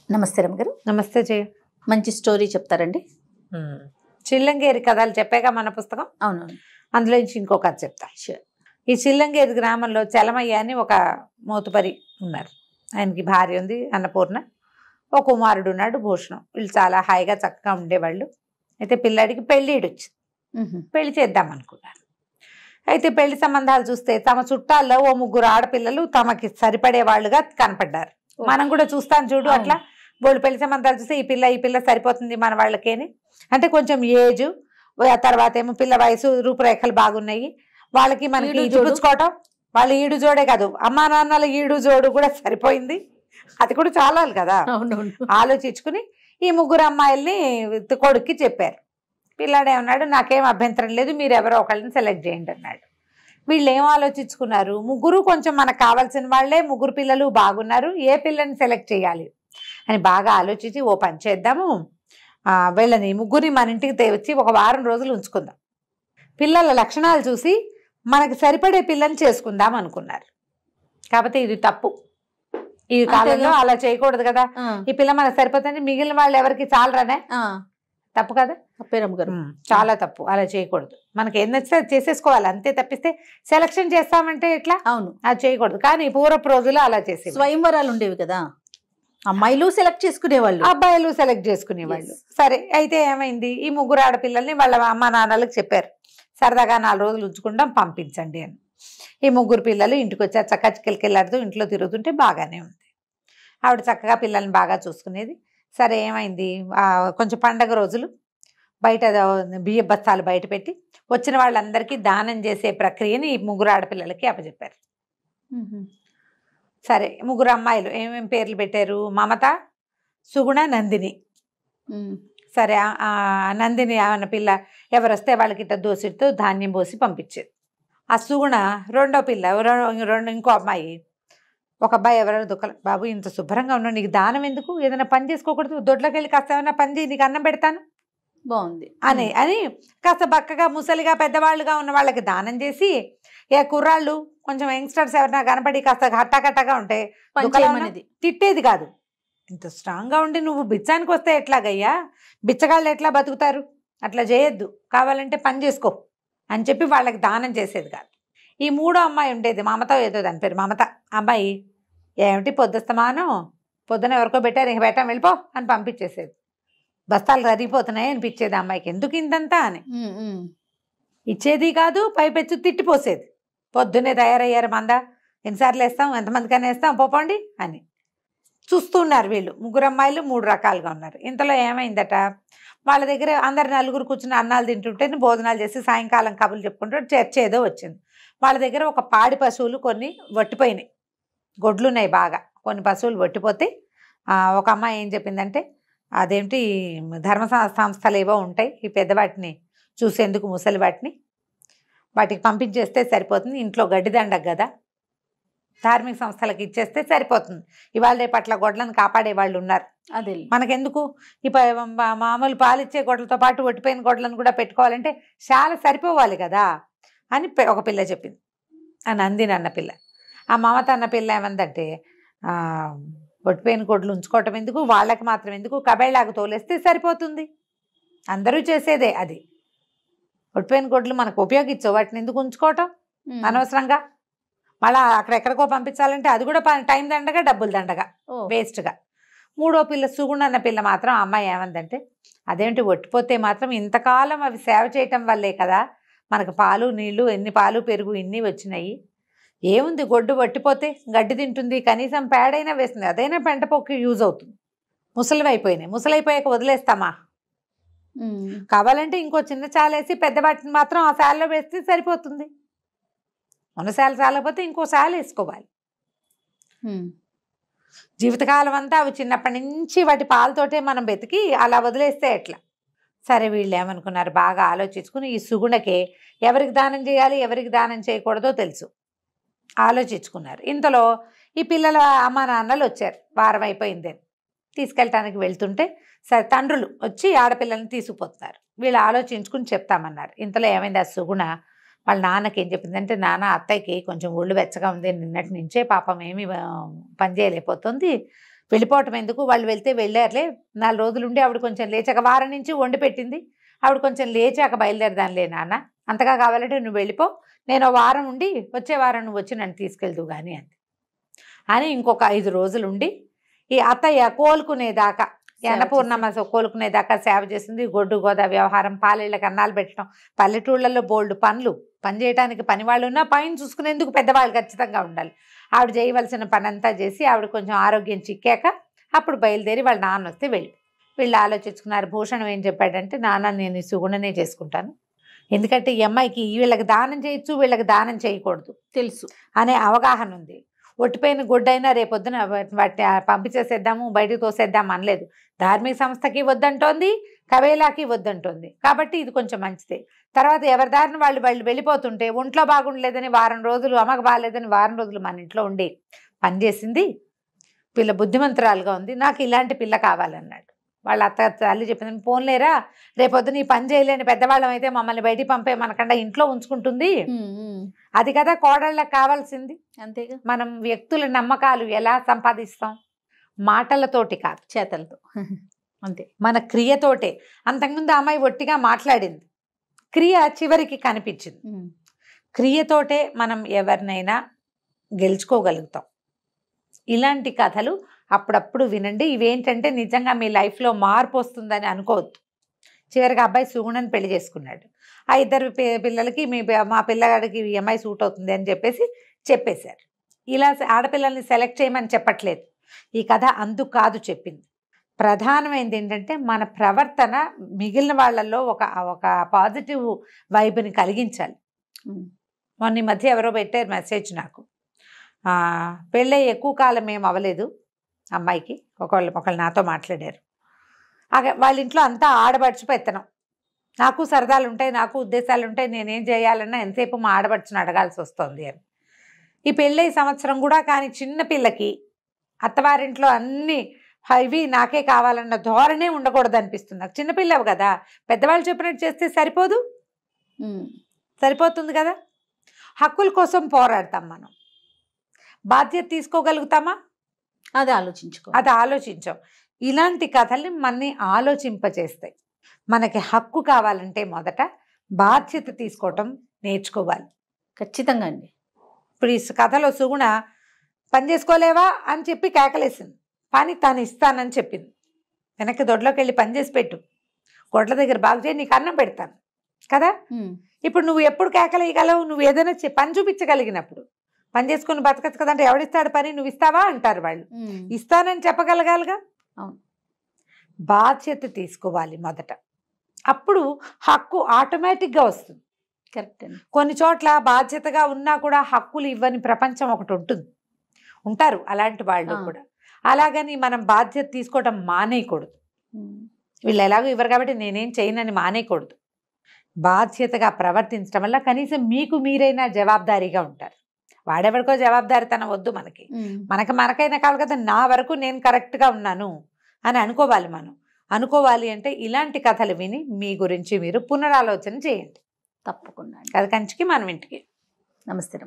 నమస్తే రమగారు. నమస్తే జయ. మంచి స్టోరీ చెప్తారండి? చిల్లంగేరి కథలు చెప్పాక మన పుస్తకం. అవునవును. అందులో నుంచి ఇంకో కథ చెప్తా. ఈ చిల్లంగేరి గ్రామంలో చలమయ్య అని ఒక మోతుపరి ఉన్నారు. ఆయనకి భార్య ఉంది అన్నపూర్ణ, ఒక కుమారుడు ఉన్నాడు భూషణం. వీళ్ళు చాలా హాయిగా చక్కగా ఉండేవాళ్ళు. అయితే పిల్లాడికి పెళ్ళిడు వచ్చింది. పెళ్లి చేద్దాం అనుకున్నారు. అయితే పెళ్లి సంబంధాలు చూస్తే తమ చుట్టాల్లో ఓ 3 ఆడపిల్లలు తమకి సరిపడే వాళ్ళుగా కనపడ్డారు. మనం కూడా చూస్తాం చూడు అట్లా. వాళ్ళు పెళ్లి సంబంధాలు చూస్తే ఈ పిల్ల సరిపోతుంది మన వాళ్ళకేని, అంటే కొంచెం ఏజ్, తర్వాత ఏమో పిల్ల వయసు, రూపురేఖలు బాగున్నాయి, వాళ్ళకి మనకి చూపించుకోవటం. వాళ్ళు ఈడు జోడే కాదు, అమ్మా నాన్నల ఈడు జోడు కూడా సరిపోయింది. అది కూడా చాలాలి కదా. ఆలోచించుకుని ఈ 3 అమ్మాయిల్ని కొడుక్కి చెప్పారు. పిల్లాడేమన్నాడు, నాకేం అభ్యంతరం లేదు, మీరు ఎవరో ఒకళ్ళని సెలెక్ట్ చేయండి అన్నాడు. వీళ్ళు ఏం ఆలోచించుకున్నారు, 3 కొంచెం మనకు కావాల్సిన వాళ్ళే, 3 పిల్లలు బాగున్నారు, ఏ పిల్లని సెలెక్ట్ చేయాలి అని బాగా ఆలోచించి ఓ పని చేద్దాము, వీళ్ళని 3 మన ఇంటికి తెచ్చి ఒక వారం రోజులు ఉంచుకుందాం, పిల్లల లక్షణాలు చూసి మనకి సరిపడే పిల్లని చేసుకుందాం అనుకున్నారు. కాకపోతే ఇది తప్పు. ఈ కాలంలో అలా చేయకూడదు కదా. ఈ పిల్ల మనకు సరిపోతుంది, మిగిలిన వాళ్ళు ఎవరికి చాలరానే, తప్పు కదా. చాలా తప్పు, అలా చేయకూడదు. మనకి ఏం నచ్చితే అది చేసేసుకోవాలి అంతే, తప్పిస్తే సెలక్షన్ చేస్తామంటే ఎట్లా? అవును, అది చేయకూడదు. కానీ పూర్వపు రోజులు అలా చేసే స్వయంవరాలు ఉండేవి కదా, అమ్మాయిలు సెలెక్ట్ చేసుకునేవాళ్ళు, అబ్బాయిలు సెలెక్ట్ చేసుకునేవాళ్ళు. సరే, అయితే ఏమైంది, ఈ 3 ఆడపిల్లల్ని వాళ్ళ అమ్మ నాన్నలకు చెప్పారు, సరదాగా 4 రోజులు ఉంచుకుంటాం, పంపించండి అని. ఈ 3 పిల్లలు ఇంటికి వచ్చారు. చక్కగా చికెళ్ళాడుతూ ఇంట్లో తిరుగుతుంటే బాగానే ఉంది. ఆవిడ చక్కగా పిల్లల్ని బాగా చూసుకునేది. సరే, ఏమైంది, కొంచెం పండగ రోజులు బయట బియ్య బస్తాలు బయట పెట్టి వచ్చిన వాళ్ళందరికీ దానం చేసే ప్రక్రియని ఈ 3 ఆడపిల్లలకి అప్పచెప్పారు. సరే, 3 అమ్మాయిలు ఏమేమి పేర్లు పెట్టారు, మమత, సుగుణ, నందిని. సరే, నందిని అన్న పిల్ల ఎవరొస్తే వాళ్ళకి ఇట్లా దోసితో ధాన్యం పోసి పంపించేది. ఆ సుగుణ రెండో పిల్ల, ఇంకో అమ్మాయి, ఒక అబ్బాయి ఎవరైనా దుఃఖం, బాబు ఇంత శుభ్రంగా ఉన్నావు, నీకు దానం ఎందుకు, ఏదైనా పని చేసుకోకూడదు, దొడ్లోకి వెళ్ళి కాస్త ఏమైనా పని చేయి, నీకు అన్నం పెడతాను బాగుంది అని కాస్త బక్కగా ముసలిగా పెద్దవాళ్ళుగా ఉన్న వాళ్ళకి దానం చేసి, ఏ కుర్రాళ్ళు కొంచెం యంగ్స్టర్స్ ఎవరైనా కనపడి కాస్త హట్టాకట్టగా ఉంటే తిట్టేది కాదు. ఇంత స్ట్రాంగ్గా ఉండి నువ్వు బిచ్చానికి వస్తే ఎట్లాగయ్యా, బిచ్చగాళ్ళు ఎట్లా బతుకుతారు, అట్లా చేయొద్దు, కావాలంటే పని చేసుకో అని చెప్పి వాళ్ళకి దానం చేసేది కాదు. ఈ 3వ అమ్మాయి ఉండేది, మమత ఏదో దాని పేరు, మమత. అమ్మాయి ఏమిటి పొద్దుస్తమానం, పొద్దున ఎవరికో పెట్టారు, ఇంక పెట్టాం వెళ్ళిపో అని పంపించేసేది. బస్తాలు కరిగిపోతున్నాయి అనిపించేది అమ్మాయికి, ఎందుకు ఇంతంతా అని. ఇచ్చేది కాదు, పైపెచ్చు తిట్టిపోసేది. పొద్దున్నే తయారయ్యారు, మందా ఎన్నిసార్లు వేస్తాం, ఎంతమందికైనా వేస్తాం, పోపండి అని. చూస్తున్నారు వీళ్ళు 3 అమ్మాయిలు 3 రకాలుగా ఉన్నారు. ఇంతలో ఏమైందట, వాళ్ళ దగ్గర అందరు 4 కూర్చుని అన్నాలు తింటుంటే భోజనాలు చేసి సాయంకాలం కబుర్లు చెప్పుకుంటూ చర్చ ఏదో వచ్చింది. వాళ్ళ దగ్గర ఒక పాడి పశువులు కొన్ని వట్టిపోయినాయి, గొడ్లున్నాయి బాగా, కొన్ని పశువులు వట్టిపోతే ఒక అమ్మాయి ఏం చెప్పిందంటే, అదేంటి ధర్మ సంస్థలు ఏవో ఉంటాయి, ఈ పెద్దవాటిని చూసేందుకు ముసలి వాటికి పంపించేస్తే సరిపోతుంది, ఇంట్లో గడ్డిదండగ కదా, ధార్మిక సంస్థలకు ఇచ్చేస్తే సరిపోతుంది, ఇవాళ రేపు అట్లా గొడ్లను కాపాడే వాళ్ళు ఉన్నారు, అదే మనకెందుకు, ఈ మామూలు పాలిచ్చే గొడ్లతో పాటు ఒట్టిపోయిన గొడ్లను కూడా పెట్టుకోవాలంటే చాలా సరిపోవాలి కదా అని ఒక పిల్ల చెప్పింది, ఆ నందిని అన్న పిల్ల. ఆ మమత అన్న పిల్ల ఏమందంటే, ఒట్టిపోయిన గొడ్లు ఉంచుకోవటం ఎందుకు, వాళ్ళకి మాత్రం ఎందుకు, కబేళ్ళాగా తోలేస్తే సరిపోతుంది, అందరూ చేసేదే అది. ఒట్టిపోయిన గొడ్లు మనకు ఉపయోగించవు, వాటిని ఎందుకు ఉంచుకోవటం అనవసరంగా, మళ్ళీ అక్కడెక్కడికో పంపించాలంటే అది కూడా టైం దండగా, డబ్బులు దండగా, వేస్ట్గా. 3వ పిల్ల సుగుణ అన్న పిల్ల మాత్రం, అమ్మాయి ఏమందంటే, అదేంటి ఒట్టిపోతే మాత్రం ఇంతకాలం అవి సేవ చేయటం వల్లే కదా మనకు పాలు నీళ్లు, ఎన్ని పాలు పెరుగు ఇన్ని వచ్చినాయి, ఏముంది గొడ్డు వట్టిపోతే గడ్డి తింటుంది, కనీసం పేడైనా వేస్తుంది, అదైనా పెంటపోకి యూజ్ అవుతుంది, ముసలైపోయాక వదిలేస్తామా, కావాలంటే ఇంకో చిన్న చాలేసి పెద్దవాటిని మాత్రం ఆ శాలలో వేస్తే సరిపోతుంది, మన శాల చాలకపోతే ఇంకో శాల వేసుకోవాలి, జీవితకాలం అంతా అవి చిన్నప్పటి నుంచి వాటి పాలతోటే మనం బతికి అలా వదిలేస్తే ఎట్లా. సరే, వీళ్ళు ఏమనుకున్నారు, బాగా ఆలోచించుకుని ఈ సుగుణకే ఎవరికి దానం చేయాలి ఎవరికి దానం చేయకూడదో తెలుసు, ఆలోచించుకున్నారు. ఇంతలో ఈ పిల్లల అమ్మ నాన్నలు వచ్చారు, వారం అయిపోయిందని తీసుకెళ్ళటానికి వెళ్తుంటే సరే తండ్రులు వచ్చి ఆడపిల్లల్ని తీసుకుపోతున్నారు, వీళ్ళు ఆలోచించుకుని చెప్తామన్నారు. ఇంతలో ఏమైంది, ఆ సుగుణ వాళ్ళ నాన్నకి ఏం చెప్పిందంటే, నాన్న అత్తయ్యకి కొంచెం ఒళ్ళు వెచ్చగా ఉంది, నిన్నటి నుంచే పాపం ఏమి పని చేయలేకపోతుంది, వెళ్ళిపోవటం ఎందుకు, వాళ్ళు వెళ్తే వెళ్ళారులే, 4 రోజులు ఉండి ఆవిడ కొంచెం లేచాక, వారం నుంచి వండి పెట్టింది, ఆవిడ కొంచెం లేచాక బయలుదేరదానిలే నాన్న, అంతగా కావాలంటే నువ్వు వెళ్ళిపో, నేను వారం ఉండి వచ్చే వారం నువ్వు వచ్చి నన్ను తీసుకెళ్దు కానీ అంది. అని ఇంకొక 5 రోజులు ఉండి ఈ అత్తయ్య కోలుకునేదాకా, అన్నపూర్ణమ్మ కోలుకునేదాకా సేవ చేసింది. గొడ్డు గోద వ్యవహారం, పాలేళ్ళకి అన్నాలు పెట్టడం, పల్లెటూళ్ళల్లో బోల్డ్ పని చేయడానికి పని వాళ్ళు ఉన్నా పైన చూసుకునేందుకు పెద్దవాళ్ళు ఖచ్చితంగా ఉండాలి. ఆవిడ చేయవలసిన పని అంతా చేసి ఆవిడ కొంచెం ఆరోగ్యం చిక్కాక అప్పుడు బయలుదేరి వాళ్ళ నాన్న వస్తే వీళ్ళు ఆలోచించుకున్నారు. భూషణం ఏం చెప్పాడంటే, నాన్న నేను ఈ సుగుణనే చేసుకుంటాను, ఎందుకంటే ఈ అమ్మాయికి వీళ్ళకి దానం చేయొచ్చు, వీళ్ళకి దానం చేయకూడదు తెలుసు అనే అవగాహన ఉంది. ఒట్టిపోయిన గుడ్డైనా రేపొద్దున వాటిని పంపించేసేద్దాము, బయటకు తోసేద్దాము అనలేదు. ధార్మిక సంస్థకి వద్దంటోంది, కవేలాకి వద్దంటోంది, కాబట్టి ఇది కొంచెం మంచిదే. తర్వాత ఎవరి దారిని వాళ్ళు వెళ్ళిపోతుంటే ఒంట్లో బాగుండలేదని వారం రోజులు, అమ్మకు బాగాలేదని వారం రోజులు మన ఇంట్లో ఉండి పనిచేసింది. పిల్ల బుద్ధిమంతురాలుగా ఉంది, నాకు ఇలాంటి పిల్ల కావాలన్నాడు. వాళ్ళ అత్త తల్లి చెప్పింది, పోన్లేరా రేపొద్దున ఈ పని చేయలేని పెద్దవాళ్ళం అయితే మమ్మల్ని బయటికి పంపే మనకన్నా ఇంట్లో ఉంచుకుంటుంది, అది కదా కోడళ్ళకి కావాల్సింది. అంతేగా. మనం వ్యక్తుల నమ్మకాలు ఎలా సంపాదిస్తాం? మాటలతోటి కాదు, చేతలతో. అంతే, మన క్రియతోటే. అంతకుముందు అమ్మాయి ఒట్టిగా మాట్లాడింది, క్రియ చివరికి కనిపించింది. క్రియతోటే మనం ఎవరినైనా గెలుచుకోగలుగుతాం. ఇలాంటి కథలు అప్పుడప్పుడు వినండి. ఇవేంటంటే నిజంగా మీ లైఫ్లో మార్పు వస్తుందని అనుకోవద్దు. చివరికి అబ్బాయి సుగుణని పెళ్లి చేసుకున్నాడు. ఆ 2 పిల్లలకి మా పిల్లగాడికి ఈ అమ్మాయి సూట్ అవుతుంది అని చెప్పేశారు. ఇలా ఆడపిల్లల్ని సెలెక్ట్ చేయమని చెప్పట్లేదు ఈ కథ, అందుకు కాదు చెప్పింది. ప్రధానమైనది ఏంటంటే మన ప్రవర్తన మిగిలిన వాళ్ళల్లో ఒక పాజిటివ్ వైబ్ని కలిగించాలి. మొన్న ఈ మధ్య ఎవరో పెట్టారు మెసేజ్ నాకు, పెళ్ళై ఎక్కువ కాలం ఏం అవ్వలేదు అమ్మాయికి, ఒకళ్ళు నాతో మాట్లాడారు. వాళ్ళ ఇంట్లో అంతా ఆడబడుచు పెత్తనం, నాకు సరదాలు ఉంటాయి, నాకు ఉద్దేశాలు ఉంటాయి, నేనేం చేయాలన్నా ఎంతసేపు మా ఆడబడుచుని అడగాల్సి వస్తుంది అని. ఈ పెళ్ళై సంవత్సరం కూడా కానీ చిన్న పిల్లకి అత్తవారింట్లో అన్నీ ఇవి నాకే కావాలన్న ధోరణే ఉండకూడదు అనిపిస్తుంది నాకు. చిన్నపిల్లవు కదా, పెద్దవాళ్ళు చెప్పినట్టు చేస్తే సరిపోతుంది కదా. హక్కుల కోసం పోరాడతాం మనం, బాధ్యత తీసుకోగలుగుతామా? అది ఆలోచించాం. ఇలాంటి కథల్ని మనని ఆలోచింపచేస్తాయి. మనకి హక్కు కావాలంటే మొదట బాధ్యత తీసుకోవటం నేర్చుకోవాలి. ఖచ్చితంగా అండి. ఇప్పుడు ఈ కథలో సుగుణ పని చేసుకోలేవా అని చెప్పి కేకలేసింది, పని తాను ఇస్తానని చెప్పింది. వెనక్కి దొడ్లోకి వెళ్ళి పని చేసి పెట్టు, గొడ్ల దగ్గర బాగు చేయి, నీకు అన్నం పెడతాను కదా. ఇప్పుడు నువ్వు ఎప్పుడు కేకలేయగలవు? నువ్వు ఏదైనా పని చూపించగలిగినప్పుడు. పని చేసుకుని బతకచ్చు కదంటే ఎవడిస్తాడు పని, నువ్వు ఇస్తావా అంటారు వాళ్ళు. ఇస్తానని చెప్పగలగాలిగా. బాధ్యత తీసుకోవాలి మొదట, అప్పుడు హక్కు ఆటోమేటిక్గా వస్తుంది. కరెక్ట్. కొన్ని చోట్ల బాధ్యతగా ఉన్నా కూడా హక్కులు ఇవ్వని ప్రపంచం ఒకటి ఉంటారు అలాంటి వాళ్ళు కూడా. అలాగని మనం బాధ్యత తీసుకోవటం మానేయకూడదు. వీళ్ళు ఎలాగో ఇవ్వరు కాబట్టి నేనేం చేయనని మానేయకూడదు. బాధ్యతగా ప్రవర్తించడం వల్ల కనీసం మీకు మీరైనా జవాబుదారీగా ఉంటారు. వాడెవరికో జవాబుదారితనం వద్దు మనకి, మనకైనా కావాలి కదా, నా వరకు నేను కరెక్ట్గా ఉన్నాను అని అనుకోవాలి అంటే ఇలాంటి కథలు విని మీ గురించి మీరు పునరాలోచన చేయండి. తప్పకుండా. అది కంచికి మనం ఇంటికి. నమస్తే.